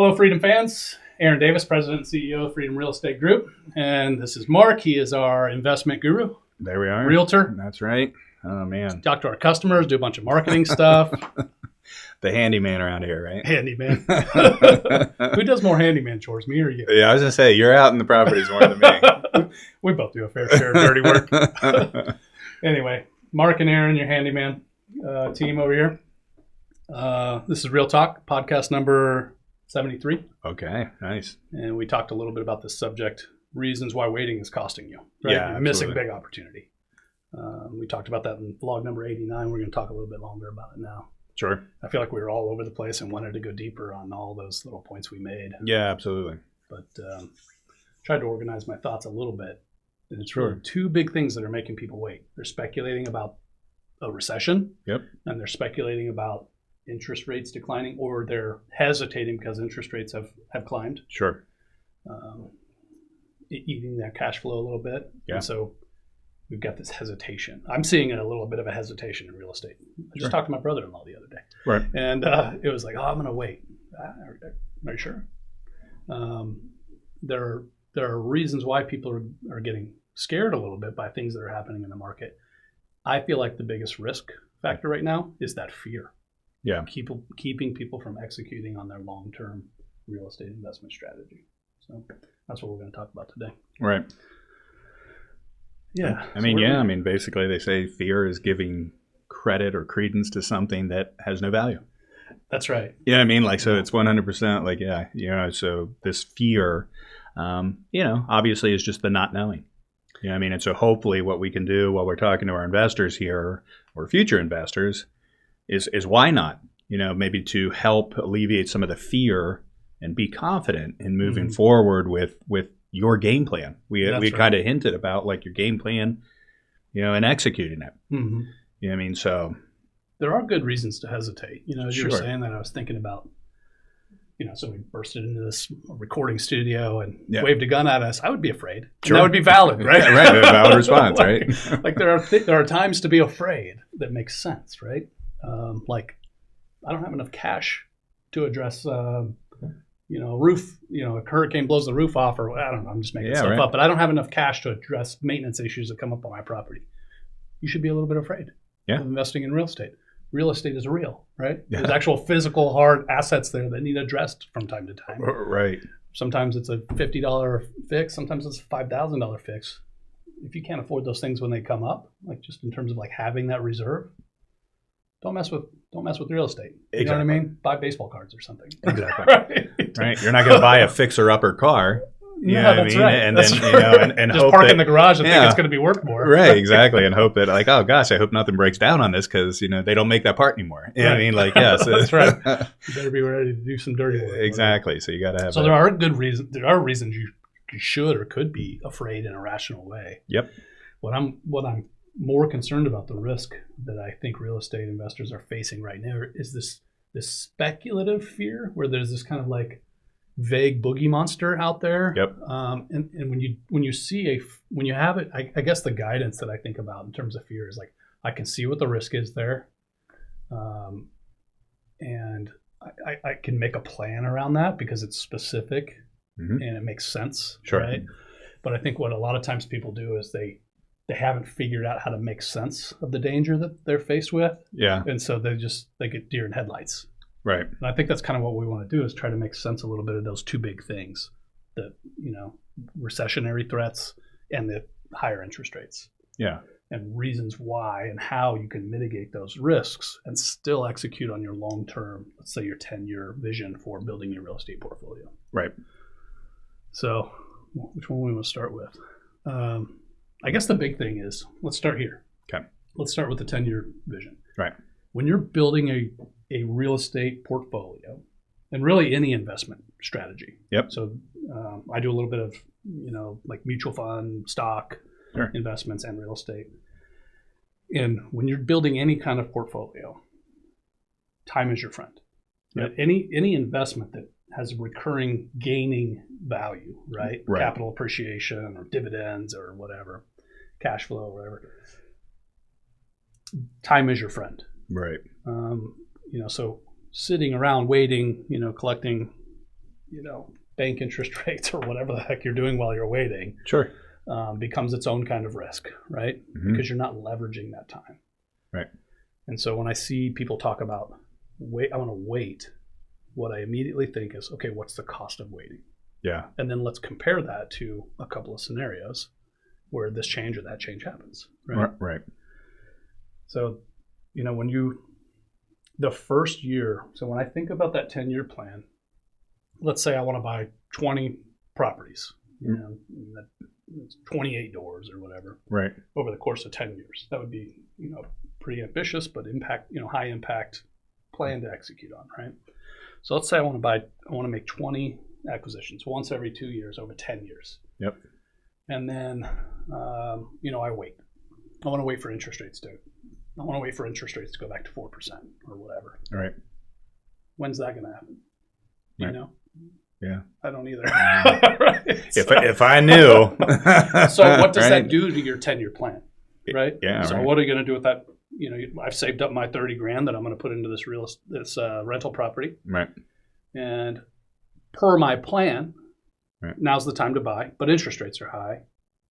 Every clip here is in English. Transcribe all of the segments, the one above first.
Hello, Freedom fans. Aaron Davis, President and CEO of Freedom Real Estate Group. And this is Mark. He is our investment guru. There we are. Realtor. That's right. Oh, man. Talk to our customers, do a bunch of marketing stuff. The handyman around here, right? Handyman. Who does more handyman chores, me or you? Yeah, I was going to say, you're out in the properties more than me. We both do a fair share of dirty work. Anyway, Mark and Aaron, your handyman team over here. This is Real Talk, podcast number 73. Okay, nice. And we talked a little bit about this subject, reasons why waiting is costing you. Right? Yeah, You're missing big opportunity. We talked about that in vlog number 89. We're going to talk a little bit longer about it now. Sure. I feel like we were all over the place and wanted to go deeper on all those little points we made. Yeah, absolutely. But tried to organize my thoughts a little bit. And it's really two big things that are making people wait. They're speculating about a recession. Yep. And they're speculating about interest rates declining, or they're hesitating because interest rates have climbed. Sure. Eating that cash flow a little bit. Yeah. And so we've got this hesitation. I'm seeing a little bit of a hesitation in real estate. I just talked to my brother-in-law the other day. Right. And it was like, oh, I'm going to wait. Are you sure? There are reasons why people are getting scared a little bit by things that are happening in the market. I feel like the biggest risk factor right now is that fear. Yeah. Keeping people from executing on their long-term real estate investment strategy. So that's what we're going to talk about today. Right. Yeah. I mean, basically they say fear is giving credit or credence to something that has no value. That's right. Yeah, I mean, like, so it's 100% like, yeah, so this fear, obviously is just the not knowing. I mean, and so hopefully what we can do while we're talking to our investors here or future investors is why not, maybe to help alleviate some of the fear and be confident in moving forward with your game plan. We kind of hinted about like your game plan, and executing it. Mm-hmm. You know what I mean? So there are good reasons to hesitate. As you were Sure. saying that, I was thinking about, somebody bursted into this recording studio and waved a gun at us. I would be afraid. Sure. That would be valid, right? Yeah, right. A valid response, right? Like there are times to be afraid that makes sense, right? Like I don't have enough cash to address, roof, a hurricane blows the roof off, or I don't know, I'm just making stuff up, but I don't have enough cash to address maintenance issues that come up on my property. You should be a little bit afraid of investing in real estate. Real estate is real, right? Yeah. There's actual physical hard assets there that need addressed from time to time. Right. Sometimes it's a $50 fix. Sometimes it's a $5,000 fix. If you can't afford those things when they come up, like just in terms of like having that reserve, don't mess with real estate. You know what I mean? Buy baseball cards or something. Exactly. Right. You're not going to buy a fixer-upper car. You know what I mean? Right. And that's then, right. and just hope park that, in the garage and think it's going to be worth more. Right, exactly. And hope that, like, oh gosh, I hope nothing breaks down on this because, they don't make that part anymore. You know what I mean? Like, yeah. So, that's right. You better be ready to do some dirty work. Exactly. So you got to have. So there are good reasons. There are reasons you should or could be afraid in a rational way. Yep. What I'm more concerned about, the risk that I think real estate investors are facing right now, is this speculative fear where there's this kind of like vague boogie monster out there. Yep. And when you have it, I guess the guidance that I think about in terms of fear is like, I can see what the risk is there. And I can make a plan around that because it's specific and it makes sense. Sure. Right. But I think what a lot of times people do is they haven't figured out how to make sense of the danger that they're faced with. Yeah. And so they get deer in headlights. Right. And I think that's kind of what we want to do, is try to make sense a little bit of those two big things, the, recessionary threats and the higher interest rates. Yeah. And reasons why and how you can mitigate those risks and still execute on your long-term, let's say your 10-year vision for building your real estate portfolio. Right. So which one we want to start with? I guess the big thing is, let's start here. Okay. Let's start with the 10-year vision. Right. When you're building a real estate portfolio, and really any investment strategy. Yep. So I do a little bit of, like mutual fund, stock investments and real estate. And when you're building any kind of portfolio, time is your friend. Yep. Any investment that has a recurring gaining value, right? Right. Capital appreciation or dividends or whatever, cash flow or whatever. Time is your friend. Right. So sitting around waiting, collecting bank interest rates or whatever the heck you're doing while you're waiting Sure. becomes its own kind of risk, right? Mhm. Because you're not leveraging that time. Right. And so when I see people talk about I want to wait, what I immediately think is, okay, what's the cost of waiting? Yeah. And then let's compare that to a couple of scenarios where this change or that change happens, right? Right. So, the first year, so when I think about that 10-year plan, let's say I want to buy 20 properties, that's 28 doors or whatever Right. over the course of 10 years. That would be, pretty ambitious, but high impact plan to execute on, right? So let's say I want to make 20 acquisitions once every 2 years over 10 years. Yep. And then, I wait. I want to wait for interest rates to go back to 4% or whatever. All right. When's that going to happen? You Right. know? Yeah. I don't either. Mhm. Right? If I knew. So what does Right? that do to your 10-year plan? Right? Yeah. So right. what are you going to do with that? I've saved up my $30,000 that I'm going to put into this rental property. Right. And per my plan, Right. now's the time to buy, but interest rates are high,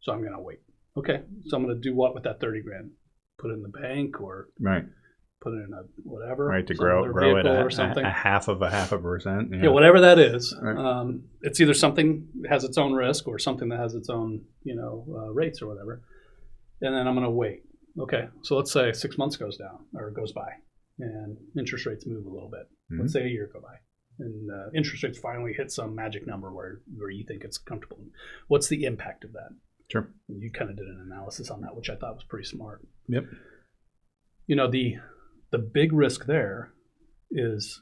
so I'm going to wait. Okay, so I'm going to do what with that $30,000? Put it in the bank or Right. put it in a whatever, Right. To some grow other it vehicle a or something. a half of a percent. Yeah, whatever that is. Right. It's either something that has its own risk or something that has its own, rates or whatever. And then I'm going to wait. Okay, so let's say 6 months goes by, and interest rates move a little bit. Mhm. Let's say a year go by, and interest rates finally hit some magic number where you think it's comfortable. What's the impact of that? Sure. And you kind of did an analysis on that, which I thought was pretty smart. Yep. The big risk there is,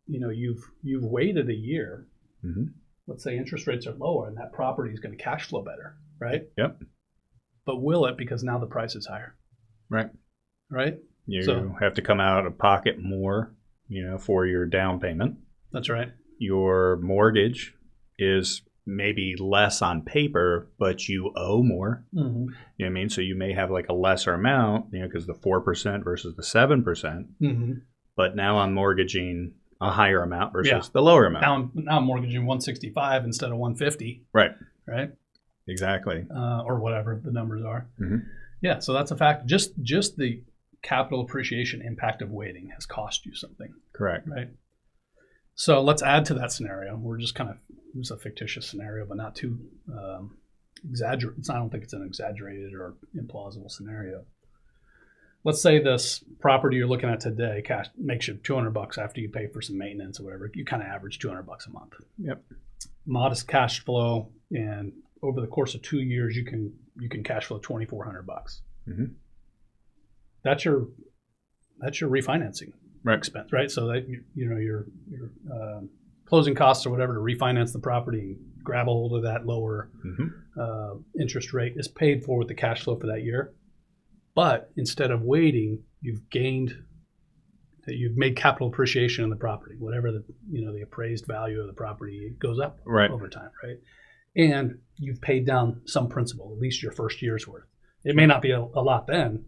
you've waited a year. Mhm. Let's say interest rates are lower, and that property is going to cash flow better, right? Yep. But will it, because now the price is higher? Right. Right? You So- have to come out of pocket more, for your down payment. That's right. Your mortgage is maybe less on paper, but you owe more. Mm-hmm. You know what I mean? So you may have like a lesser amount, because the 4% versus the 7%, Mm-hmm. but now I'm mortgaging a higher amount versus Yeah. the lower amount. Now I'm mortgaging 165 instead of 150, Right. right? Exactly. Or whatever the numbers are. Mhm. Yeah, so that's a fact. Just the capital appreciation impact of waiting has cost you something, Correct. right? So let's add to that scenario. We're just it's a fictitious scenario, but not too exaggerated. I don't think it's an exaggerated or implausible scenario. Let's say this property you're looking at today makes you $200 after you pay for some maintenance or whatever. You kind of average $200 a month. Yep. Modest cash flow, and over the course of 2 years, you can cash flow $2,400. Mhm. That's your refinancing Right. expense, right? So that your closing costs or whatever to refinance the property, grab a hold of that lower Mhm. interest rate is paid for with the cash flow for that year. But instead of waiting, you've made capital appreciation in the property, whatever the appraised value of the property goes up Right. over time, right? And you've paid down some principal, at least your first year's worth. It may not be a lot then,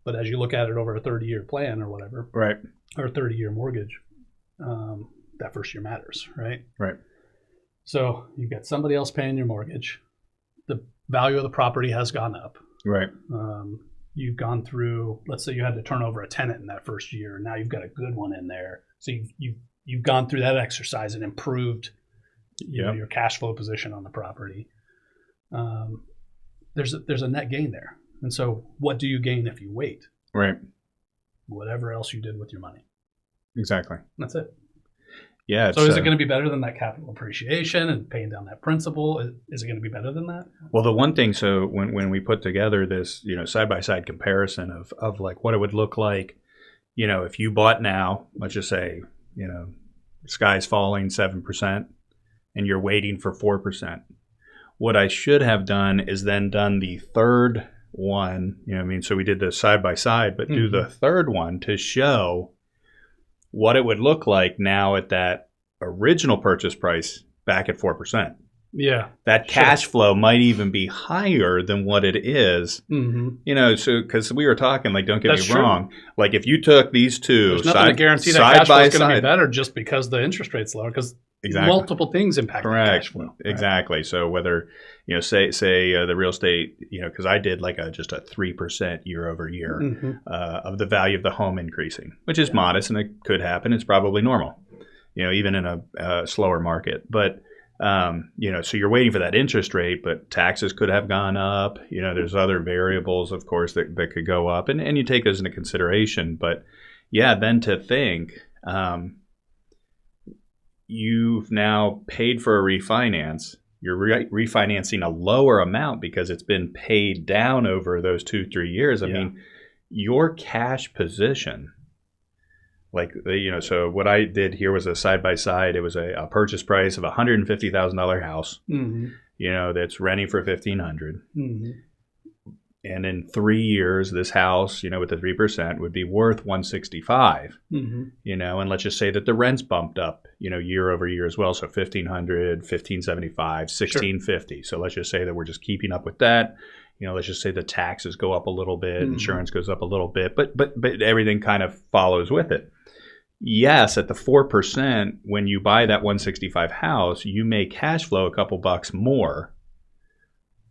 but as you look at it over a 30-year plan or whatever, Right. or a 30-year mortgage, that first year matters, right? Right. So you've got somebody else paying your mortgage. The value of the property has gone up. Right. You've gone through, let's say you had to turn over a tenant in that first year, and now you've got a good one in there. So you've gone through that exercise and improved your cash flow position on the property. There's a net gain there. And so what do you gain if you wait? Right. Whatever else you did with your money. Exactly. That's it. Yeah. So is it going to be better than that capital appreciation and paying down that principal? Is it going to be better than that? Well, the one thing, so when we put together this, side-by-side comparison of like what it would look like, if you bought now, let's just say, sky's falling 7% and you're waiting for 4%. What I should have done is then done the third one, so we did the side-by-side, but do the third one to show what it would look like now at that original purchase price back at 4%. Yeah. that cash flow might even be higher than what it is. Mm-hmm. So because we were talking, like, don't get That's me true. wrong, like if you took these two There's nothing to guarantee that cash flow is going to be better just because the interest rate's lower, because multiple things impact the cash flow. Right? Exactly. So whether, say the real estate, because I did like just a 3% year over year of the value of the home increasing, which is modest, and it could happen. It's probably normal, even in a slower market. But so you're waiting for that interest rate, but taxes could have gone up. There's other variables, of course, that could go up, and you take those into consideration. But then to think, you've now paid for a refinance. You're refinancing a lower amount because it's been paid down over those 2-3 years. I mean, your cash position, like, so what I did here was a side-by-side. It was a purchase price of a $150,000 house, that's renting for $1,500. Mm-hmm. And in 3 years, this house, with the 3% would be worth $165, and let's just say that the rent's bumped up, year over year as well. So $1,500, $1,575, $1,650. Sure. So let's just say that we're just keeping up with that. Let's just say the taxes go up a little bit, insurance goes up a little bit, but everything kind of follows with it. Yes, at the 4%, when you buy that 165 house, you may cash flow a couple bucks more,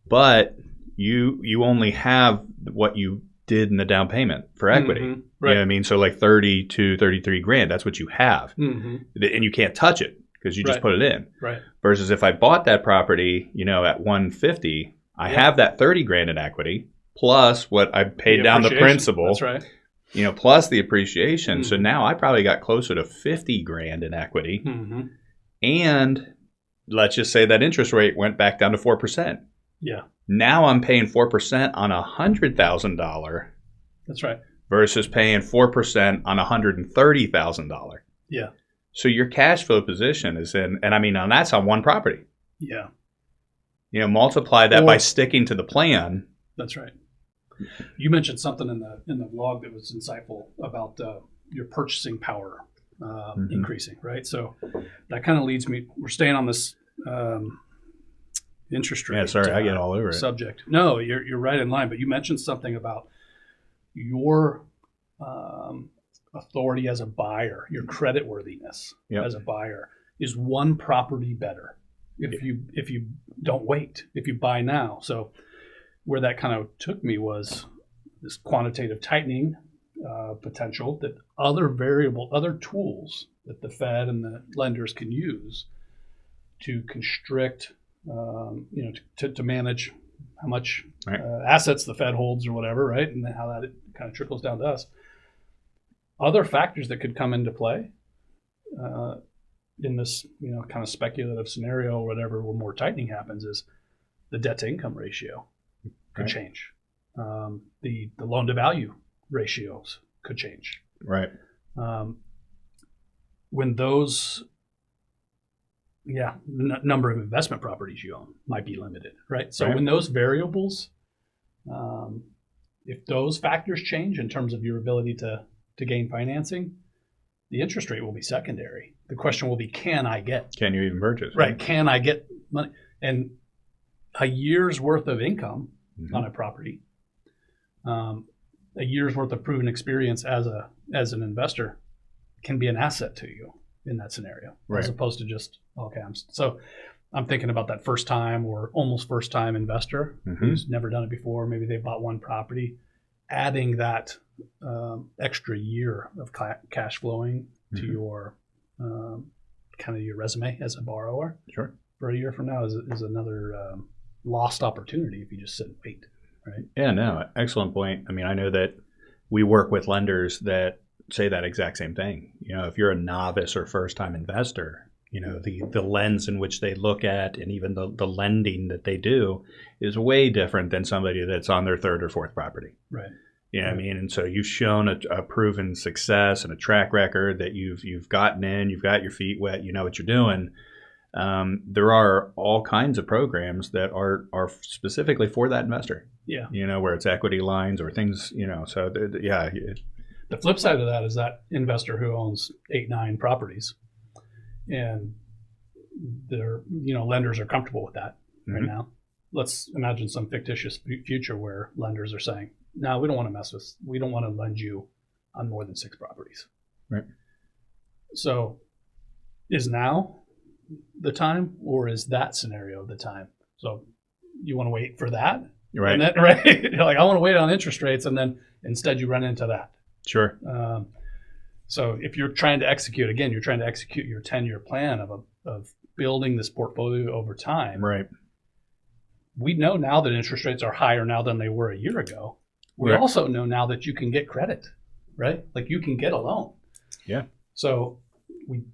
but you only have what you did in the down payment for equity. Right. You know what I mean? So like 30 to 33 grand, that's what you have. And you can't touch it because you just put it in. Right. Versus if I bought that property, at 150, I have that 30 grand in equity plus what I paid down the principal. That's right. Plus the appreciation. So now I probably got closer to 50 grand in equity. And let's just say that interest rate went back down to 4%. Yeah. Now I'm paying 4% on $100,000. That's right. Versus paying 4% on $130,000. Yeah. So your cash flow position is and that's on one property. Yeah. Multiply that by sticking to the plan. That's right. You mentioned something in the vlog that was insightful about your purchasing power increasing, right? So that kind of leads me. We're staying on this interest rate. Yeah, sorry, I get all over subject. No, you're right in line. But you mentioned something about your authority as a buyer, your creditworthiness as a buyer. Is one property better if you don't wait, if you buy now? So where that kind of took me was this quantitative tightening potential, that other tools that the Fed and the lenders can use to constrict, to manage how much assets the Fed holds or whatever, right? And how that kind of trickles down to us. Other factors that could come into play in this, kind of speculative scenario or whatever, where more tightening happens, is the debt to income ratio could change. The loan to value ratios could change. Right. When those, number of investment properties you own might be limited, right? So when those variables, if those factors change in terms of your ability to gain financing, the interest rate will be secondary. The question will be, can you even purchase? Right. Can I get money? And a year's worth of income on a property, a year's worth of proven experience as an investor can be an asset to you in that scenario, as opposed to just, I'm thinking about that first time or almost first time investor who's never done it before. Maybe they bought one property, adding that extra year of cash flowing to your kind of your resume as a borrower. Sure. For a year from now is another lost opportunity if you just sit and wait, right? Yeah, no, excellent point. I mean, I know that we work with lenders that say that exact same thing. If you're a novice or first-time investor, the lens in which they look at and even the lending that they do is way different than somebody that's on their third or fourth property. Right. You know what I mean? And so you've shown a proven success and a track record that you've gotten in, you've got your feet wet, you know what you're doing. There are all kinds of programs that are specifically for that investor. Yeah. Where it's equity lines or things, so yeah. The flip side of that is that investor who owns 8-9 properties and lenders are comfortable with that right Mhm. now. Let's imagine some fictitious future where lenders are saying, no, we don't want to mess with, we don't want to lend you on more than 6 properties. Right. So is now the time, or is that scenario the time? So you want to wait for that? Right. And then, right? You're like, I want to wait on interest rates, and then instead you run into that. Sure. So if you're trying to execute, again, you're trying to execute your 10-year plan of building this portfolio over time. Right. We know now that interest rates are higher now than they were a year ago. We Right. also know now that you can get credit, right? Like you can get a loan. Yeah. So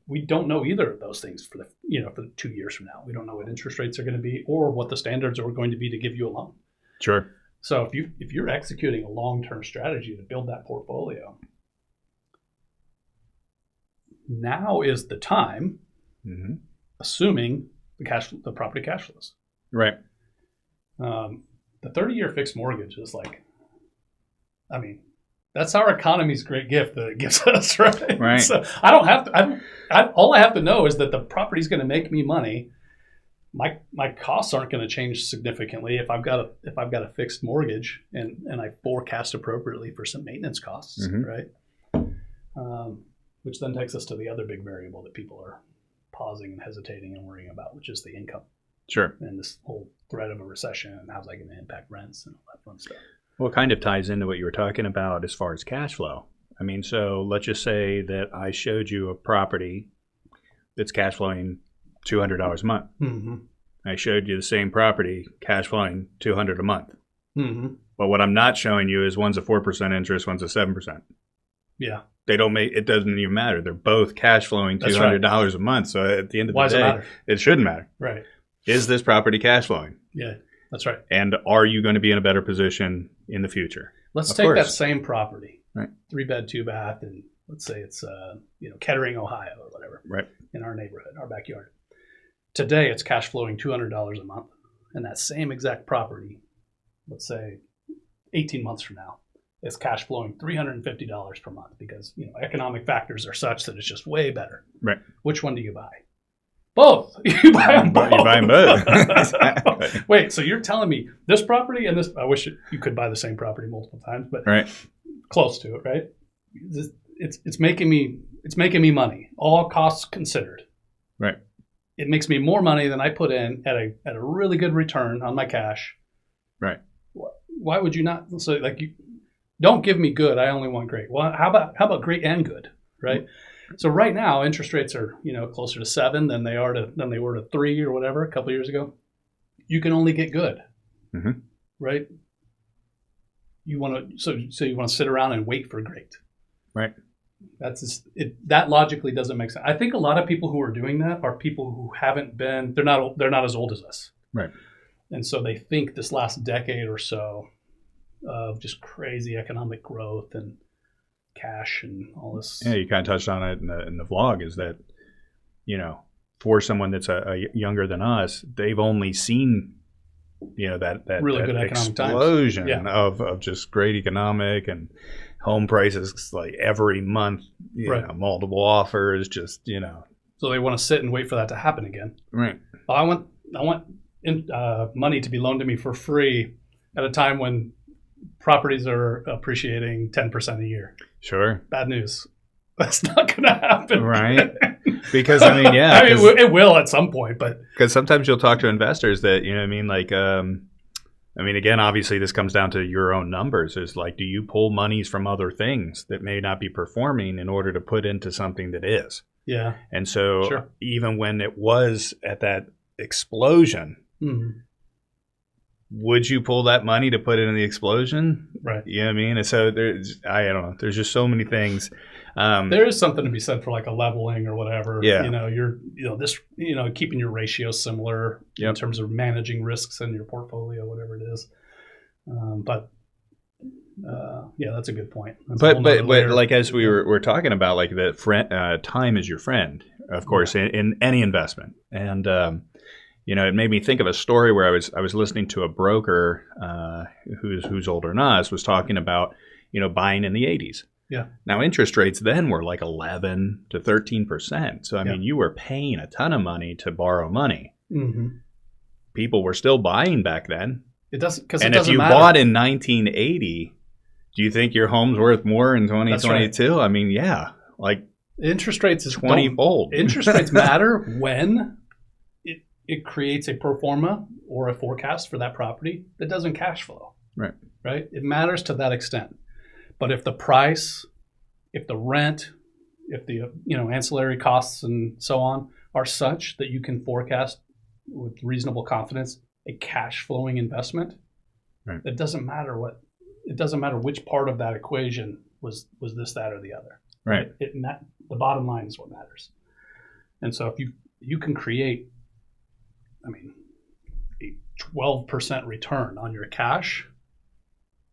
we don't know either of those things for the 2 years from now. We don't know what interest rates are going to be or what the standards are going to be to give you a loan. Sure. So if you're executing a long-term strategy to build that portfolio, now is the time, Mm-hmm. assuming the property cash flows. Right. The 30-year fixed mortgage is like, I mean, that's our economy's great gift that it gives us, right? Right. So I don't have to. All I have to know is that the property's going to make me money. My costs aren't going to change significantly if I've got a fixed mortgage and I forecast appropriately for some maintenance costs, Mhm. right? Which then takes us to the other big variable that people are pausing and hesitating and worrying about, which is the income Sure. and this whole threat of a recession and how's that going to impact rents and all that fun stuff. Well, it kind of ties into what you were talking about as far as cash flow. I mean, so let's just say that I showed you a property that's cash flowing $200 a month. Mm-hmm. I showed you the same property cash flowing $200 a month. Mm-hmm. But what I'm not showing you is one's a 4% interest, one's a 7%. Yeah. They don't make it. Doesn't even matter. They're both cash flowing That's $200 a month. So at the end of Why the does it day, matter? it shouldn't matter. Right. Is this property cash flowing? Yeah. That's right. And are you going to be in a better position in the future? Let's Of take that course. same property, Right. 3-bed, 2-bath, and let's say it's Kettering, Ohio, or whatever, Right. in our neighborhood, our backyard. Today, it's cash flowing $200 a month, and that same exact property, let's say 18 months from now, is cash flowing $350 per month because economic factors are such that it's just way better. Right. Which one do you buy? Both. You buy them both. You buy them both. Exactly. Wait, so you're telling me this property and this? I wish you could buy the same property multiple times, but Right. close to it, right? It's making me money, all costs considered. Right. It makes me more money than I put in at a really good return on my cash. Right. Why would you not? So you don't give me good. I only want great. Well, how about great and good, right? So right now, interest rates are closer to 7 than they were to 3 or whatever a couple of years ago. You can only get good, Mhm. right? You want to so you want to sit around and wait for great, Right. That logically doesn't make sense. I think a lot of people who are doing that are people who haven't been. They're not as old as us, Right. and so they think this last decade or so of just crazy economic growth and cash and all this. Yeah, you kind of touched on it in the vlog. Is that for someone that's a younger than us, they've only seen that Really that good economic times. explosion Yeah. of just great economic and home prices like every month, Right. multiple offers, just So they want to sit and wait for that to happen again. right. I want money to be loaned to me for free at a time when properties are appreciating 10% a year. Sure. Bad news. That's not going to happen. Right. Because I mean, yeah, I mean, it will at some point, but because sometimes you'll talk to investors that I mean, again, obviously this comes down to your own numbers. Is like, do you pull monies from other things that may not be performing in order to put into something that is? yeah. And so Sure. even when it was at that explosion, Mhm. would you pull that money to put it in the explosion? Right. You know what I mean? And so I don't know. There's just so many things. There is something to be said for like a leveling or whatever. Yeah. Keeping your ratios similar in Yep. terms of managing risks in your portfolio, whatever it is. That's a good point. That's a But whole nother layer. like as we were talking about, like the time is your friend, of course, in any investment. And it made me think of a story where I was listening to a broker who's older than us was talking about buying in the 80s. Yeah. Now, interest rates then were like 11 to 13%. So, I mean, you were paying a ton of money to borrow money. Mm-hmm. People were still buying back then. It doesn't, because And if you bought in 1980, do you think your home's worth more in 2022? Right. I mean, yeah, like interest rates is 20-fold. Interest rates matter when it creates a pro forma or a forecast for that property that doesn't cash flow. Right. Right. It matters to that extent. But if the price, if the rent, if the ancillary costs and so on are such that you can forecast with reasonable confidence a cash flowing investment, right. It doesn't matter which part of that equation was this, that, or the other. Right. The bottom line is what matters. And so if you can create, a 12% return on your cash,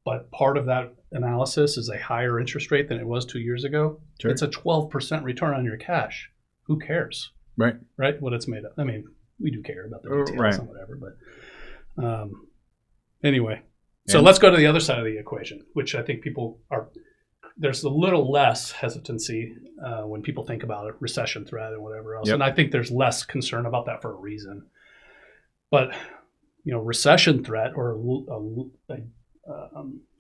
but part of that analysis is a higher interest rate than it was 2 years ago, sure. It's a 12% return on your cash. Who cares? Right. Right? What it's made of. I mean, we do care about the details right. and whatever, but anyway. So let's go to the other side of the equation, which I think there's a little less hesitancy when people think about a recession threat and whatever else. Yep. And I think there's less concern about that for a reason. But, recession threat or a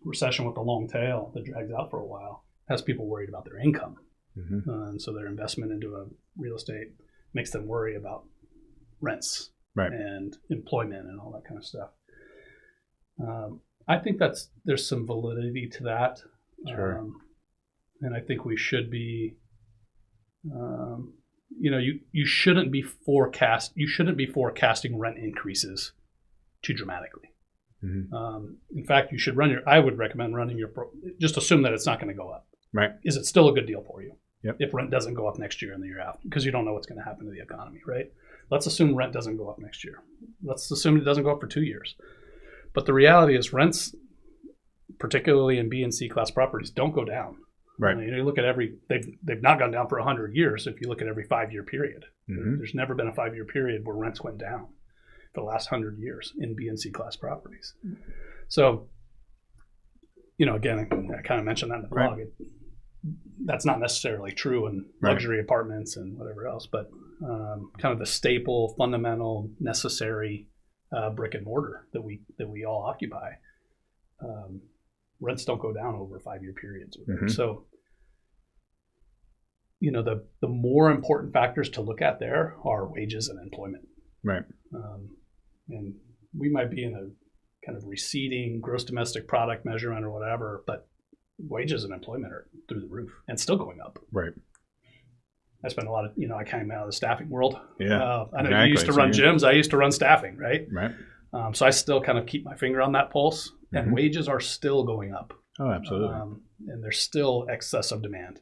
recession with a long tail that drags out for a while has people worried about their income. Mm-hmm. And so their investment into a real estate makes them worry about rents right. and employment and all that kind of stuff. I think there's some validity to that. Sure. And I think we should be, you shouldn't be forecasting rent increases too dramatically. Mm-hmm. In fact, I would recommend running just assume that it's not going to go up. Right. Is it still a good deal for you? Yep. If rent doesn't go up next year and the year after, because you don't know what's going to happen to the economy, right? Let's assume rent doesn't go up next year. Let's assume it doesn't go up for 2 years. But the reality is rents, particularly in B and C class properties, don't go down. Right. You look at they've not gone down for 100 years. If you look at every 5-year period, mm-hmm. There's never been a 5-year period where rents went down for the last 100 years in B and C class properties. So, again, I kind of mentioned that in the blog. Right. That's not necessarily true in luxury apartments and whatever else, but kind of the staple, fundamental, necessary brick and mortar that we all occupy. Rents don't go down over 5-year periods. Mm-hmm. So, the more important factors to look at there are wages and employment. Right. And we might be in a kind of receding gross domestic product measurement or whatever, but wages and employment are through the roof and still going up. Right. I spent a lot of, I came out of the staffing world. Yeah. I know you used to run gyms. I used to run staffing, right? Right. So I still kind of keep my finger on that pulse, and mm-hmm. wages are still going up. Oh, absolutely. And there's still excess of demand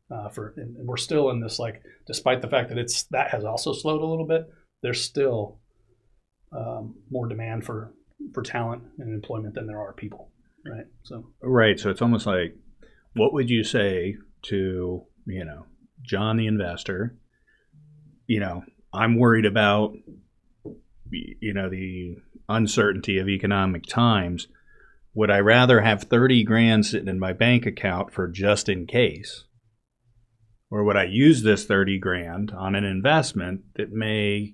and we're still in this, despite the fact that that has also slowed a little bit, there's still more demand for talent and employment than there are people, right? So it's almost like, what would you say to John the investor? I'm worried about the uncertainty of economic times. Would I rather have 30 grand sitting in my bank account for just in case? Or would I use this 30 grand on an investment that may,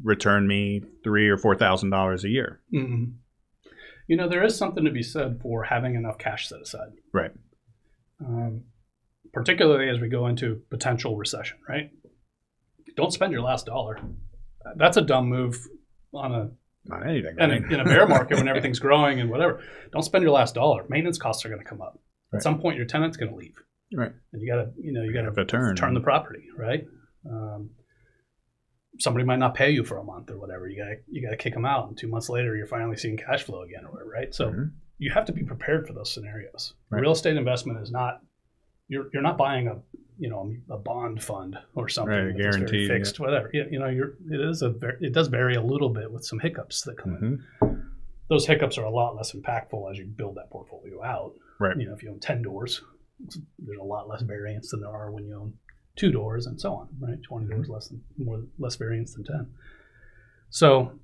return me $3,000 or $4,000 a year? Mm-hmm. There is something to be said for having enough cash set aside. Right. Particularly as we go into potential recession, right? Don't spend your last dollar. That's a dumb move on anything. In a bear market when everything's growing and whatever. Don't spend your last dollar. Maintenance costs are going to come up. Right. At some point, your tenant's going to leave. Right. And you got to turn the property, right? Somebody might not pay you for a month or whatever. You got to kick them out, and 2 months later, you're finally seeing cash flow again or whatever, right? So mm-hmm. you have to be prepared for those scenarios. Right. Real estate investment is not. You're not buying a bond fund or something right, guaranteed, fixed, whatever. It does vary a little bit with some hiccups that come mm-hmm. in. Those hiccups are a lot less impactful as you build that portfolio out. Right. If you own 10 doors, there's a lot less variance than there are when you own 2 doors and so on, right? 20 mm-hmm. doors less variance than 10. So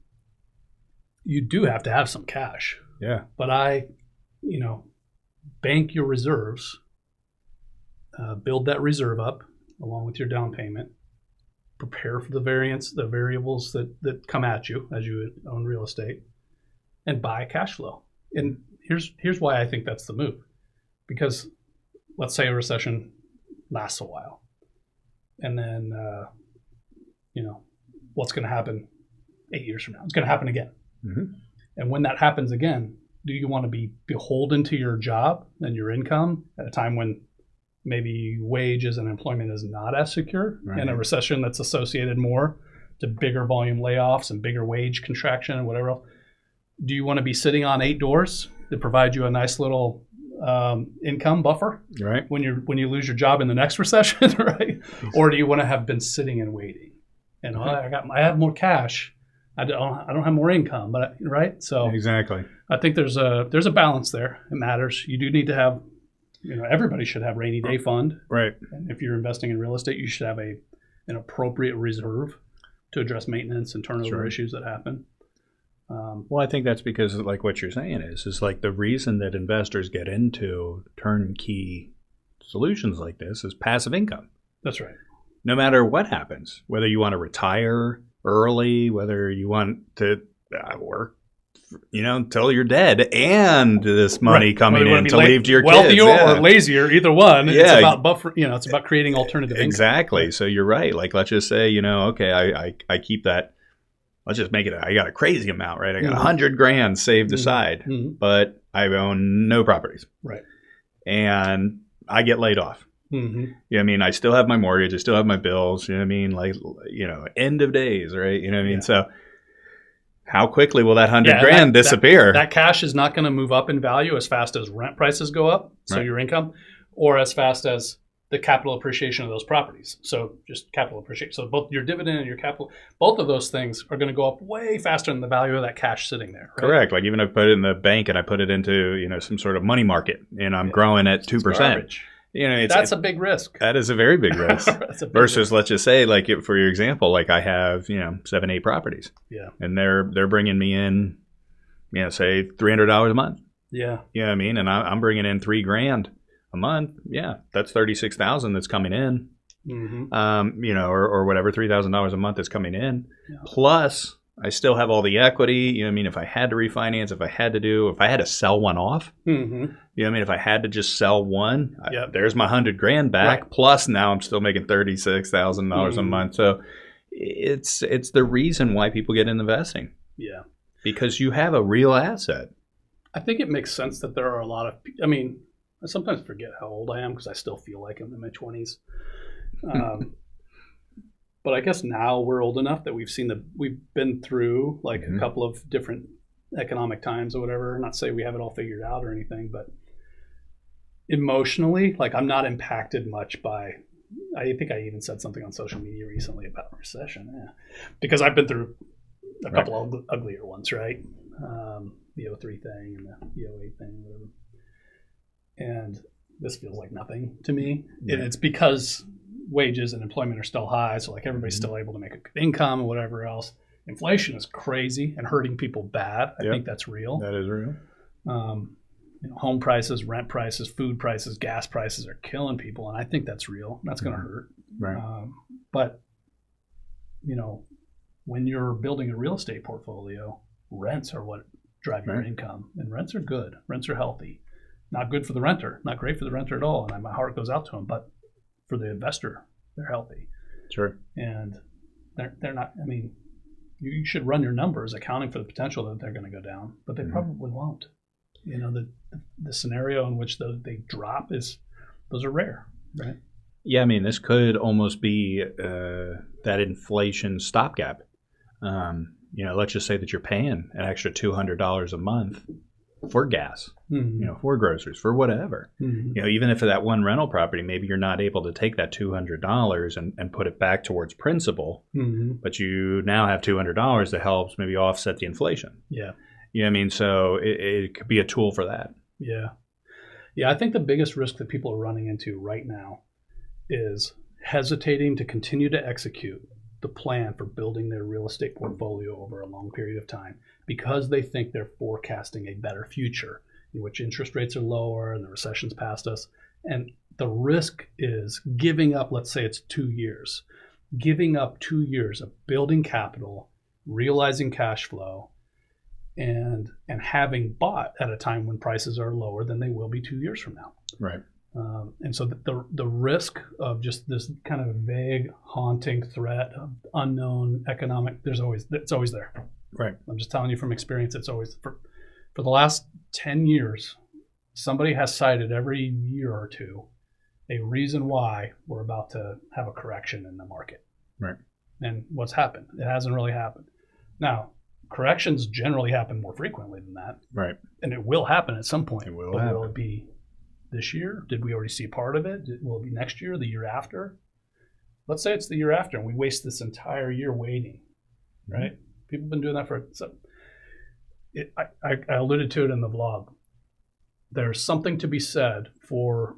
you do have to have some cash. Yeah. But bank your reserves build that reserve up along with your down payment, prepare for the variables that come at you as you own real estate, and buy cash flow. And here's why I think that's the move. Because let's say a recession lasts a while, and then what's going to happen 8 years from now? It's going to happen again. Mm-hmm. And when that happens again, do you want to be beholden to your job and your income at a time when maybe wages and employment is not as secure, right, in a recession that's associated more to bigger volume layoffs and bigger wage contraction and whatever else? Do you want to be sitting on 8 doors that provide you a nice little income buffer, right, when you lose your job in the next recession, right? Or do you want to have been sitting and waiting? And I have more cash. I don't have more income, but right. So exactly. I think there's a balance there. It matters. You do need to have, everybody should have rainy day fund. Right. And if you're investing in real estate, you should have an appropriate reserve to address maintenance and turnover issues that happen. Well, I think that's because, like what you're saying is like the reason that investors get into turnkey solutions like this is passive income. That's right. No matter what happens, whether you want to retire early, whether you want to work, until you're dead, and this money coming in to leave to your wealthier kids. Or lazier, either one. Yeah. It's about buffer. It's about creating alternative income. Exactly. So you're right. Like, let's just say, okay, I keep that. Let's just make it. I got a crazy amount, right? I got $100,000 saved aside, but I own no properties, right? And I get laid off. Mm-hmm. I still have my mortgage. I still have my bills. Like, end of days, right? Yeah. So how quickly will that $100,000 disappear? That cash is not going to move up in value as fast as rent prices go up, so your income, or as fast as the capital appreciation of those properties. So just capital appreciation. So both your dividend and your capital, both of those things are going to go up way faster than the value of that cash sitting there. Right? Correct. Like even if I put it in the bank and I put it into, some sort of money market and I'm growing at 2%. That's a big risk. That is a very big risk. Versus, risk. Let's just say, like for your example, like I have, 7, 8 properties. Yeah. And they're bringing me in, say $300 a month. Yeah. You know what I mean? And I'm bringing in $3,000 a month. Yeah, that's $36,000 that's coming in. Mm-hmm. Or whatever, $3,000 a month is coming in. Yeah. Plus, I still have all the equity. If I had to refinance, if I had to sell one off, if I had to just sell one, there's my $100,000 back. Right. Plus, now I'm still making $36,000 a month. So it's the reason why people get into investing. Yeah, because you have a real asset. I think it makes sense that there are a lot of. I sometimes forget how old I am because I still feel like I'm in my 20s. But I guess now we're old enough that we've been through like a couple of different economic times or whatever. Not say we have it all figured out or anything, but emotionally, like I'm not impacted much by. I think I even said something on social media recently about recession, because I've been through a couple of uglier ones, right? The 03 thing and the 08 thing, whatever. And this feels like nothing to me. And it's because wages and employment are still high, so like everybody's still able to make a good income or whatever else. Inflation is crazy and hurting people bad. I think that's real. That is real. Home prices, rent prices, food prices, gas prices are killing people, and I think that's real. That's going to hurt. Right. But when you're building a real estate portfolio, rents are what drive your income, and rents are good. Rents are healthy. Not good for the renter, not great for the renter at all, and my heart goes out to them. But for the investor, they're healthy. Sure. And they're not. You should run your numbers accounting for the potential that they're going to go down, but they probably won't. The scenario in which they drop those are rare, right? Yeah, this could almost be that inflation stopgap. Let's just say that you're paying an extra $200 a month for gas, for groceries, for whatever. Even if for that one rental property, maybe you're not able to take that $200 and put it back towards principal, but you now have $200 that helps maybe offset the inflation. Yeah. So it could be a tool for that. Yeah. Yeah, I think the biggest risk that people are running into right now is hesitating to continue to execute the plan for building their real estate portfolio over a long period of time because they think they're forecasting a better future in which interest rates are lower and the recession's past us. And The risk is giving up, let's say it's 2 years, giving up 2 years of building capital, realizing cash flow, and having bought at a time when prices are lower than they will be 2 years from now. Right. And so the risk of just this kind of vague, haunting threat of unknown economic, it's always there. Right. I'm just telling you from experience, it's always for the last 10 years, somebody has cited every year or two a reason why we're about to have a correction in the market. Right. And what's happened? It hasn't really happened. Now, corrections generally happen more frequently than that. Right. And it will happen at some point. It will but happen. Will it be this year? Did we already see part of it? Will it be next year, the year after? Let's say it's the year after and we waste this entire year waiting, right? Mm-hmm. People have been doing that I alluded to it in the vlog. There's something to be said for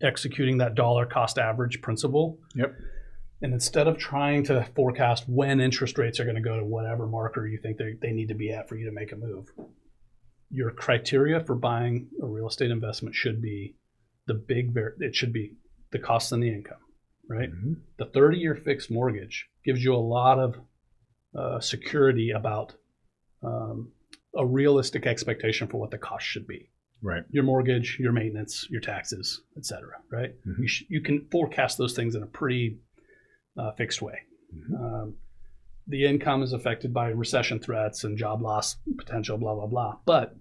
executing that dollar cost average principle. Yep. And instead of trying to forecast when interest rates are going to go to whatever marker you think they need to be at for you to make a move, your criteria for buying a real estate investment should be it should be the cost and the income, right? Mm-hmm. The 30-year fixed mortgage gives you a lot of security about a realistic expectation for what the cost should be. Right. Your mortgage, your maintenance, your taxes, et cetera, right? Mm-hmm. You can forecast those things in a pretty fixed way. Mm-hmm. The income is affected by recession threats and job loss potential, blah, blah, blah. But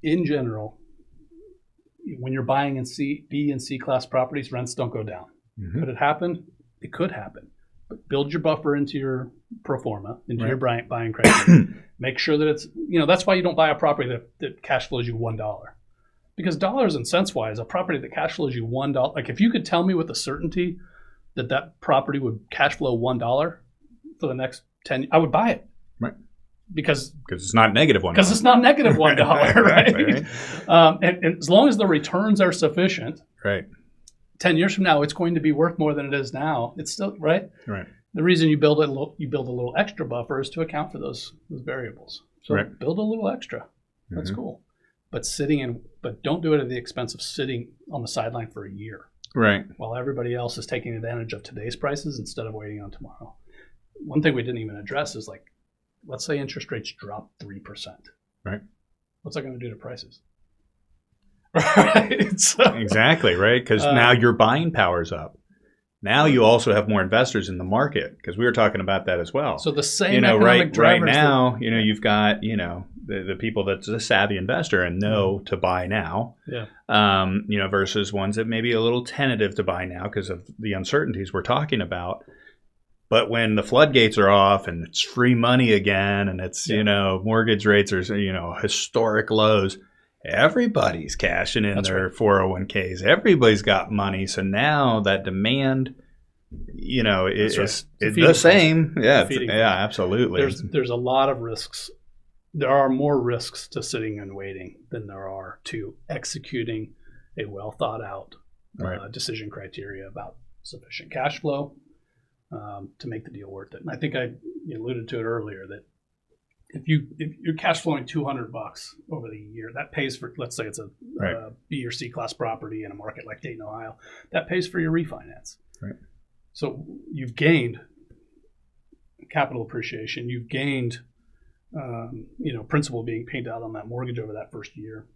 in general, when you're buying in B and C class properties, rents don't go down. Mm-hmm. Could it happen? It could happen. But build your buffer into your pro forma, into your buying criteria. Make sure that it's, that's why you don't buy a property that cash flows you $1. Because dollars and cents wise, a property that cash flows you $1, like if you could tell me with a certainty that property would cash flow $1 for the next 10, I would buy it. Right. Because it's not negative $1. Because it's not negative $1, right? And as long as the returns are sufficient, right. 10 years from now, it's going to be worth more than it is now. It's still right. Right. The reason you build a little extra buffer is to account for those variables. So build a little extra. That's cool. But don't do it at the expense of sitting on the sideline for a year. Right. While everybody else is taking advantage of today's prices instead of waiting on tomorrow. One thing we didn't even address is let's say interest rates drop 3%. Right. What's that going to do to prices? Right. So, exactly, right? Because now your buying power's up. Now you also have more investors in the market because we were talking about that as well. So the same economic drivers. Right now, you've got, the people that's a savvy investor and know to buy now. Yeah. Versus ones that may be a little tentative to buy now because of the uncertainties we're talking about. But when the floodgates are off and it's free money again and it's, mortgage rates are, historic lows, everybody's cashing in their 401ks. Everybody's got money. So now that demand, is the same. Yeah, absolutely. There's a lot of risks. There are more risks to sitting and waiting than there are to executing a well thought out decision criteria about sufficient cash flow to make the deal worth it. And I think I alluded to it earlier that if you're cash flowing $200 over the year, that pays for, let's say it's a B or C class property in a market like Dayton, Ohio, that pays for your refinance. Right. So you've gained capital appreciation. You've gained, principal being paid out on that mortgage over that first year.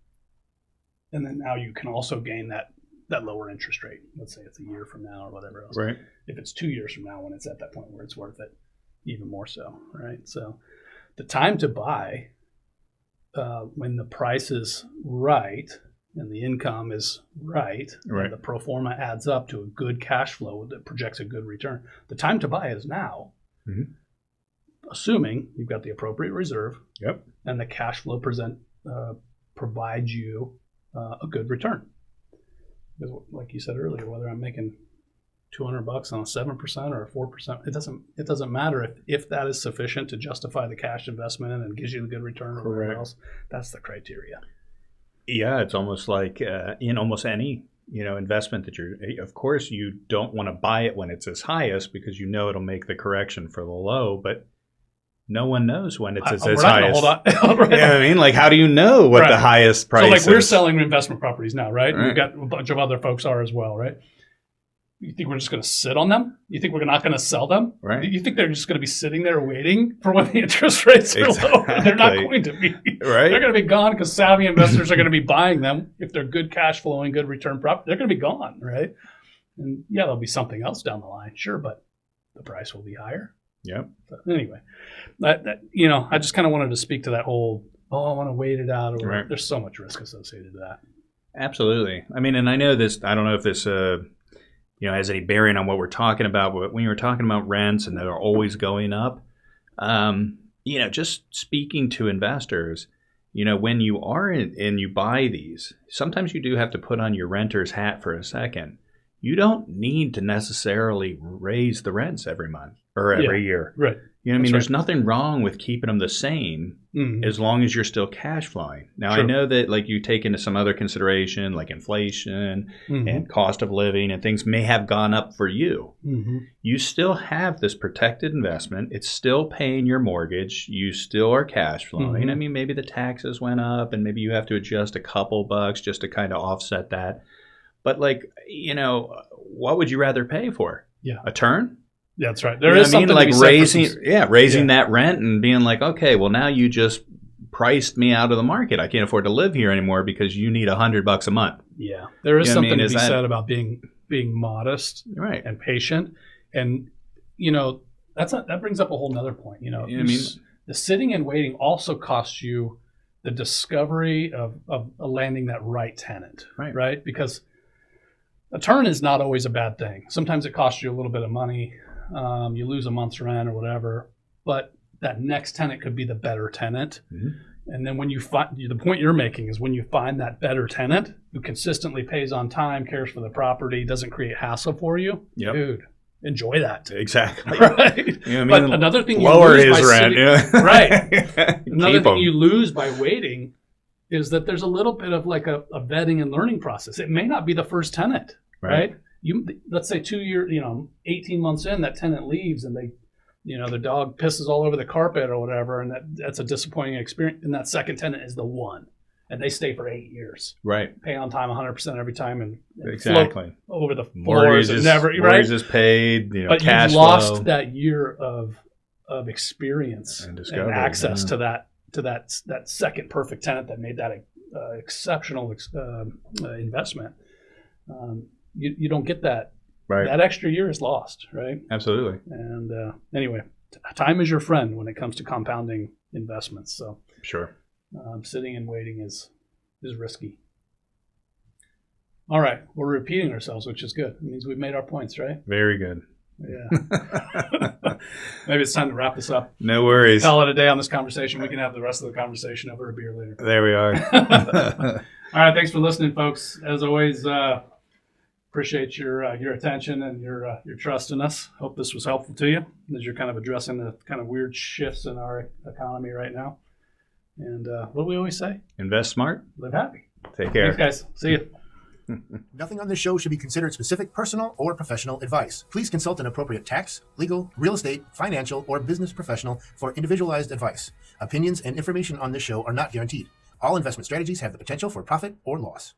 And then now you can also gain that lower interest rate. Let's say it's a year from now or whatever else. Right. If it's 2 years from now when it's at that point where it's worth it, even more so, right? So the time to buy when the price is right and the income is right, and the pro forma adds up to a good cash flow that projects a good return. The time to buy is now, assuming you've got the appropriate reserve and the cash flow provides you a good return. Because like you said earlier, whether I'm making $200 on a 7% or a 4%, it doesn't matter if that is sufficient to justify the cash investment and gives you a good return or whatever else. That's the criteria. Yeah, it's almost like in almost any investment that of course you don't want to buy it when it's its highest because it'll make the correction for the low, but no one knows when it's We're its not gonna highest. hold on. You know what I mean? Like, how do you know what the Right. highest price So, like, is? we're selling investment properties now, right? Right. We've got a bunch of other folks are as well, right? You think we're just going to sit on them? You think we're not going to sell them? Right. You think they're just going to be sitting there waiting for when the interest rates are low? They're not Exactly. going to be. Right. They're going to be gone because savvy investors are going to be buying them. If they're good cash flowing, good return property, they're going to be gone, right? And yeah, there'll be something else down the line, sure, but the price will be higher. Yep. So anyway, I just kind of wanted to speak to that whole, I want to wait it out. Or Right. There's so much risk associated to that. Absolutely. I mean, and I know this, I don't know if this, has any bearing on what we're talking about, but when you were talking about rents and they're always going up, just speaking to investors, when you are and you buy these, sometimes you do have to put on your renter's hat for a second. You don't need to necessarily raise the rents every month or every year. Right. You know what I mean? That's There's nothing wrong with keeping them the same Mhm. as long as you're still cash flowing. Now, I Sure. know that like you take into some other consideration, like inflation Mhm. and cost of living and things may have gone up for you. Mhm. You still have this protected investment. It's still paying your mortgage. You still are cash flowing. Mhm. I mean, maybe the taxes went up and maybe you have to adjust a couple bucks just to kind of offset that. But what would you rather pay for? Yeah. A turn? Yeah, that's right. You There know is what I mean? something Like to be said for raising Yeah. that rent and being like, okay, well now you just priced me out of the market. I can't afford to live here anymore because you need $100 a month. Yeah, there is You know what I something mean? to Is be that- said about being modest Right. and patient, and that brings up a whole nother point. You know what I mean? The sitting and waiting also costs you the discovery of landing that right tenant, right? Because a turn is not always a bad thing. Sometimes it costs you a little bit of money. You lose a month's rent or whatever, but that next tenant could be the better tenant. Mhm. And then when you find, the point you're making is when you find that better tenant who consistently pays on time, cares for the property, doesn't create hassle for you, Yep. dude, enjoy that. Exactly. Right. You know what I But mean? another thing Lower you lose his by rent. sitting- Right. Another Keep thing 'em. you lose by waiting is that there's a little bit of like a vetting and learning process. It may not be the first tenant, right? Let's say 2 years, 18 months in, that tenant leaves and they, the dog pisses all over the carpet or whatever, and that's a disappointing experience. And that second tenant is the one, and they stay for 8 years, Right. pay on time 100% every time, and Exactly. float over the floors Mortgage and is, never, right? mortgage is paid, But cash you've lost flow. that year of experience And and, discovery, access yeah. to that second perfect tenant that made that exceptional investment. You don't get that. Right. That extra year is lost, right? Absolutely. And anyway, time is your friend when it comes to compounding investments. So Sure. sitting and waiting is risky. All right, we're repeating ourselves, which is good. It means we've made our points, right? Very good. Yeah. Maybe it's time to wrap this up. No worries. Call it a day on this conversation. We can have the rest of the conversation over a beer later. There we are. All right, thanks for listening, folks. As always, appreciate your attention and your trust in us. Hope this was helpful to you as you're kind of addressing the kind of weird shifts in our economy right now. And what do we always say? Invest smart. Live happy. Take care. Thanks, guys. See you. Nothing on this show should be considered specific personal or professional advice. Please consult an appropriate tax, legal, real estate, financial, or business professional for individualized advice. Opinions and information on this show are not guaranteed. All investment strategies have the potential for profit or loss.